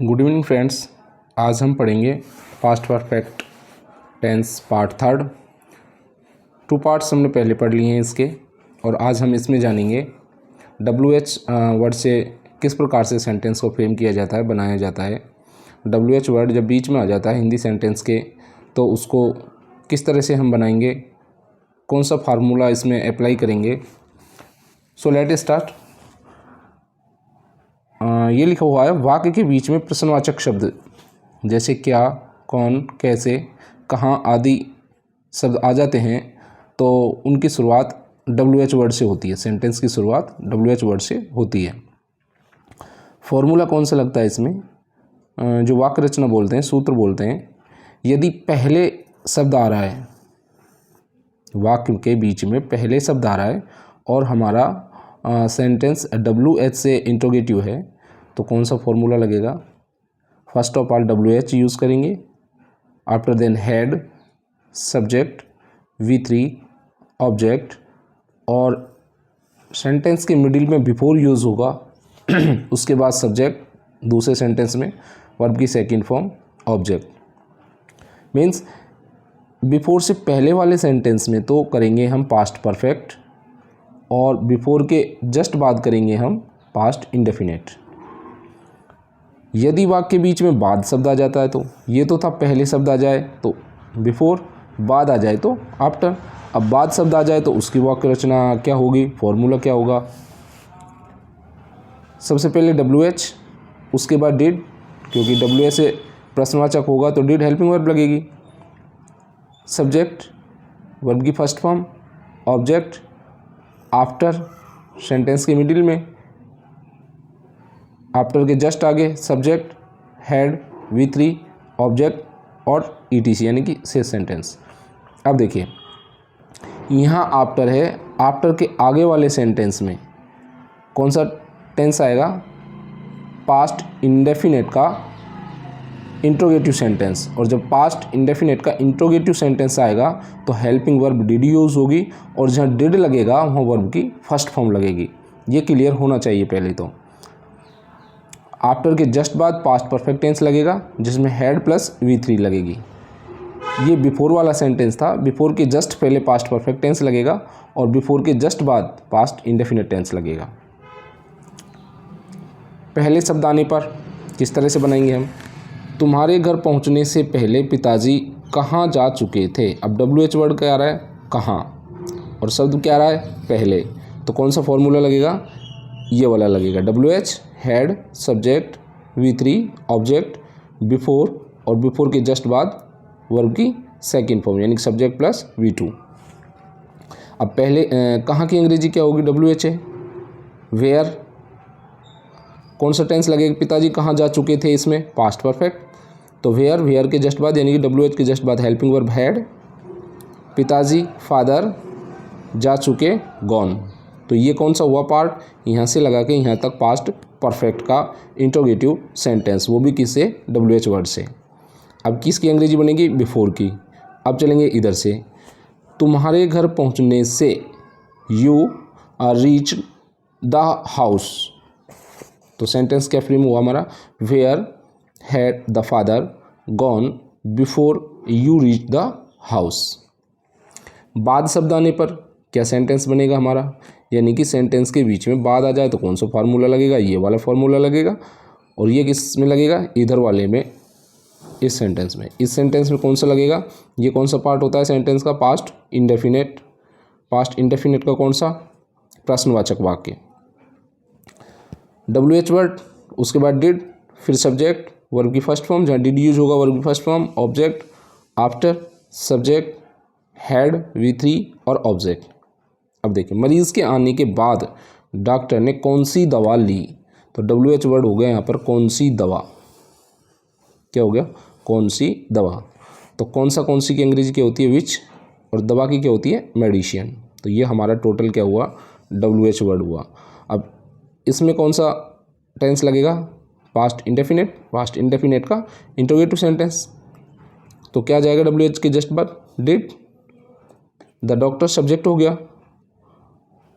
Good evening friends. आज हम पढ़ेंगे past perfect tense part third. 2 parts हमने पहले पढ़ लिए हैं इसके, और आज हम इसमें जानेंगे WH वर्ड से किस प्रकार से सेंटेंस को फ्रेम किया जाता है, बनाया जाता है। WH वर्ड जब बीच में आ जाता है हिंदी सेंटेंस के, तो उसको किस तरह से हम बनाएंगे, कौन सा फार्मूला इसमें अप्लाई करेंगे। So let start. ये लिखा हुआ है, वाक्य के बीच में प्रश्नवाचक शब्द जैसे क्या, कौन, कैसे, कहाँ आदि शब्द आ जाते हैं तो उनकी शुरुआत WH वर्ड से होती है। सेंटेंस की शुरुआत WH वर्ड से होती है। फॉर्मूला कौन सा लगता है इसमें, जो वाक्य रचना बोलते हैं, सूत्र बोलते हैं। यदि पहले शब्द आ रहा है, वाक्य के बीच में पहले शब्द आ रहा है और हमारा सेंटेंस WH से इंट्रोगेटिव है, तो कौन सा फॉर्मूला लगेगा। First of all WH use करेंगे, after then head, subject, V3 object, और सेंटेंस के मिडिल में बिफोर यूज़ होगा उसके बाद सब्जेक्ट, दूसरे सेंटेंस में वर्ब की second form object. Means before से पहले वाले सेंटेंस में तो करेंगे हम पास्ट परफेक्ट, और बिफोर के जस्ट बाद करेंगे हम पास्ट इंडेफिनेट। यदि वाक्य के बीच में बाद शब्द आ जाता है, तो ये तो था पहले शब्द आ जाए तो बिफोर, बाद आ जाए तो आफ्टर। अब बाद शब्द आ जाए तो उसकी वाक्य रचना क्या होगी, फॉर्मूला क्या होगा। सबसे पहले WH, उसके बाद डिड, क्योंकि WH से प्रश्नवाचक होगा तो डिड हेल्पिंग वर्ब लगेगी। सब्जेक्ट, वर्ब की first form, object, after, sentence के मिडिल में, आफ्टर के जस्ट आगे सब्जेक्ट, हेड, V3 ऑब्जेक्ट और ETC यानी कि शेष सेंटेंस। अब देखिए यहाँ आफ्टर है, आफ्टर के आगे वाले सेंटेंस में कौन सा टेंस आएगा, पास्ट इंडेफिनेट का इंट्रोगेटिव सेंटेंस। और जब पास्ट इंडेफिनेट का इंट्रोगेटिव सेंटेंस आएगा तो हेल्पिंग वर्ब डिड यूज़ होगी, और जहाँ डिड लगेगा वहाँ वर्ब की फर्स्ट फॉर्म लगेगी। ये क्लियर होना चाहिए पहले तो। आफ्टर के जस्ट बाद पास्ट परफेक्ट टेंस लगेगा जिसमें हेड प्लस V3 लगेगी। ये बिफोर वाला सेंटेंस था, बिफोर के जस्ट पहले पास्ट परफेक्ट टेंस लगेगा और बिफोर के जस्ट बाद पास्ट इंडेफिनेट टेंस लगेगा। पहले शब्द आने पर किस तरह से बनाएंगे हम, तुम्हारे घर पहुंचने से पहले पिताजी कहाँ जा चुके थे। अब WH वर्ड क्या आ रहा है, कहाँ, और शब्द क्या आ रहा है, पहले। तो कौन सा फॉर्मूला लगेगा, ये वाला लगेगा। WH head, subject, V3 object, before, और बिफोर के जस्ट बाद वर्ब की सेकंड फॉर्म यानी सब्जेक्ट प्लस V2। अब पहले कहाँ की अंग्रेजी क्या होगी, WH है। वेयर, कौन सा टेंस लगेगा, पिताजी कहाँ जा चुके थे, इसमें पास्ट परफेक्ट। तो वेयर, वेयर के जस्ट बाद यानी कि WH के जस्ट बाद हेल्पिंग वर्ब हैड। पिताजी फादर जा चुके गॉन, तो ये कौन सा हुआ पार्ट, यहाँ से लगा के यहाँ तक पास्ट परफेक्ट का इंट्रोगेटिव सेंटेंस, वो भी किससे, WH वर्ड से। अब किसकी अंग्रेजी बनेगी, बिफोर की। अब चलेंगे इधर से, तुम्हारे घर पहुँचने से, you are reach the house, तो सेंटेंस क्या फ्रेम हुआ हमारा, where had the father gone before you reach the house. बाद शब्द आने पर क्या सेंटेंस बनेगा हमारा, यानी कि सेंटेंस के बीच में बाद आ जाए तो कौन सा फार्मूला लगेगा, ये वाला फार्मूला लगेगा। और ये किस में लगेगा, इधर वाले में, इस सेंटेंस में। इस सेंटेंस में कौन सा लगेगा, ये कौन सा पार्ट होता है सेंटेंस का, पास्ट इंडेफिनेट। पास्ट इंडेफिनेट का कौन सा, प्रश्नवाचक वाक्य। WH वर्ड, उसके बाद डिड, फिर सब्जेक्ट, वर्ब की फर्स्ट फॉर्म, जहाँ डिड यूज होगा वर्ब की first form, object, after, subject, head, V3 और ऑब्जेक्ट। अब देखिए मरीज़ के आने के बाद डॉक्टर ने कौन सी दवा ली, तो WH वर्ड हो गया यहाँ पर कौन सी दवा, क्या हो गया, कौन सी दवा। तो कौन सी की अंग्रेजी क्या होती है, विच, और दवा की क्या होती है, मेडिसिन। तो ये हमारा टोटल क्या हुआ, WH वर्ड हुआ। अब इसमें कौन सा टेंस लगेगा, पास्ट इंडेफिनेट, पास्ट इंडेफिनेट का इंट्रोगेटिव सेंटेंस। तो क्या जाएगा WH के जस्ट बाद, डिड, द डॉक्टर सब्जेक्ट हो गया,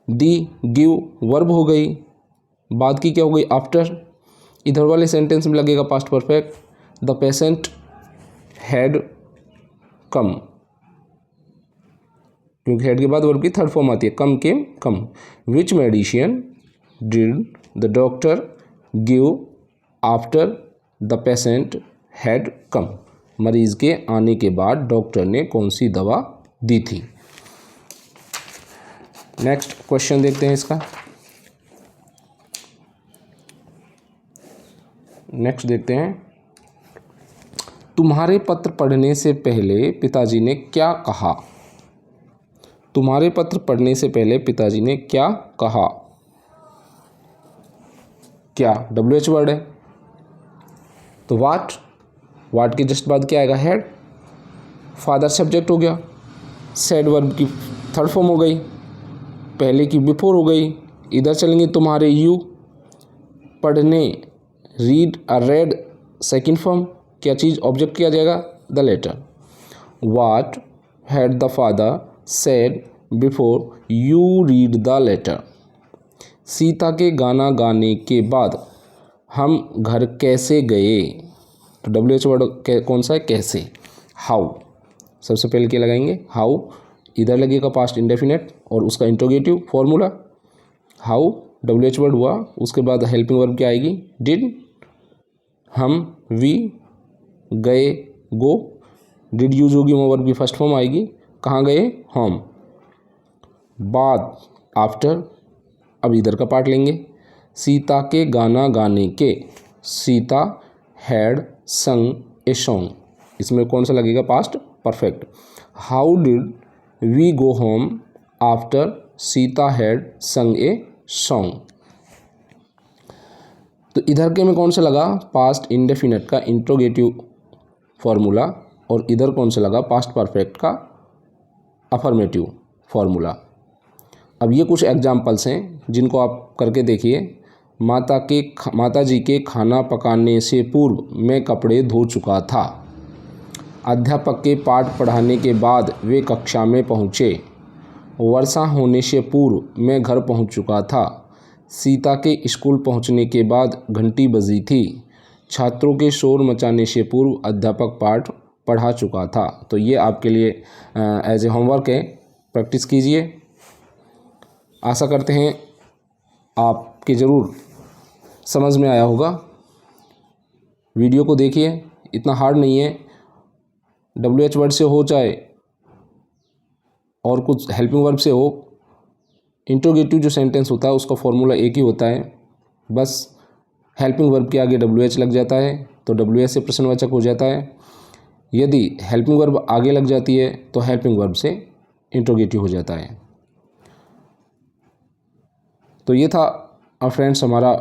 दी गिव वर्ब हो गई, बाद की क्या हो गई, आफ्टर। इधर वाले सेंटेंस में लगेगा past perfect, the patient had कम, क्योंकि हेड के बाद वर्ब की थर्ड फॉर्म आती है, come came come. Which medicine did the doctor give after the patient had come, मरीज के आने के बाद डॉक्टर ने कौन सी दवा दी थी। नेक्स्ट क्वेश्चन देखते हैं इसका। नेक्स्ट देखते हैं, तुम्हारे पत्र पढ़ने से पहले पिताजी ने क्या कहा। तुम्हारे पत्र पढ़ने से पहले पिताजी ने क्या कहा। क्या WH वर्ड है, तो वाट के जस्ट बाद क्या आएगा, हैड। फादर सब्जेक्ट हो गया, सेड वर्ब की थर्ड फॉर्म हो गई, पहले की बिफोर हो गई। इधर चलेंगे तुम्हारे यू, पढ़ने रीड रेड सेकंड फॉर्म, क्या चीज़ ऑब्जेक्ट किया जाएगा, the letter. What had the father said before you read the letter. Sita के गाना गाने के बाद हम घर कैसे गए, तो WH वर्ड कौन सा है, कैसे। हाउ, सबसे पहले क्या लगाएंगे, हाउ। इधर लगेगा पास्ट इंडेफिनेट और उसका interrogative formula, how WH word हुआ। उसके बाद हेल्पिंग वर्ब क्या आएगी, डिड। हम वी गए गो, डिड यूज होगी, वो वर्ब की फर्स्ट फॉर्म आएगी, कहाँ गए, होम। बाद आफ्टर, अब इधर का पार्ट लेंगे, सीता के गाना गाने के, Sita had sung a song, इसमें कौन सा लगेगा, past perfect. How did we go home after Sita had sung a song, तो इधर के में कौन सा लगा, पास्ट इंडेफिनेट का इंट्रोगेटिव फॉर्मूला, और इधर कौन सा लगा, पास्ट परफेक्ट का अफर्मेटिव फॉर्मूला। अब ये कुछ एग्जाम्पल्स हैं जिनको आप करके देखिए। माता जी के खाना पकाने से पूर्व मैं कपड़े धो चुका था। अध्यापक के पाठ पढ़ाने के बाद वे कक्षा में पहुँचे। वर्षा होने से पूर्व मैं घर पहुँच चुका था। सीता के स्कूल पहुँचने के बाद घंटी बजी थी। छात्रों के शोर मचाने से पूर्व अध्यापक पाठ पढ़ा चुका था। तो ये आपके लिए एज ए होमवर्क है, प्रैक्टिस कीजिए। आशा करते हैं आपके ज़रूर समझ में आया होगा। वीडियो को देखिए, इतना हार्ड नहीं है। WH वर्ड से हो चाहे और कुछ हेल्पिंग वर्ब से हो, इंट्रोगेटिव जो सेंटेंस होता है उसका फॉर्मूला एक ही होता है, बस हेल्पिंग वर्ब के आगे WH लग जाता है तो WH से प्रश्नवाचक हो जाता है। यदि हेल्पिंग वर्ब आगे लग जाती है तो हेल्पिंग वर्ब से इंट्रोगेटिव हो जाता है। तो ये था फ्रेंड्स हमारा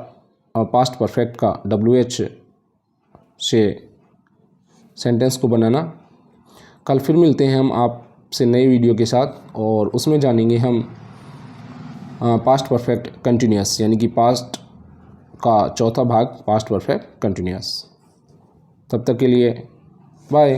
पास्ट परफेक्ट का WH से सेंटेंस को बनाना। कल फिर मिलते हैं हम आपसे नई वीडियो के साथ, और उसमें जानेंगे हम पास्ट परफेक्ट कंटिन्यूअस, यानी कि पास्ट का चौथा भाग, पास्ट परफेक्ट कंटिन्यूअस। तब तक के लिए बाय।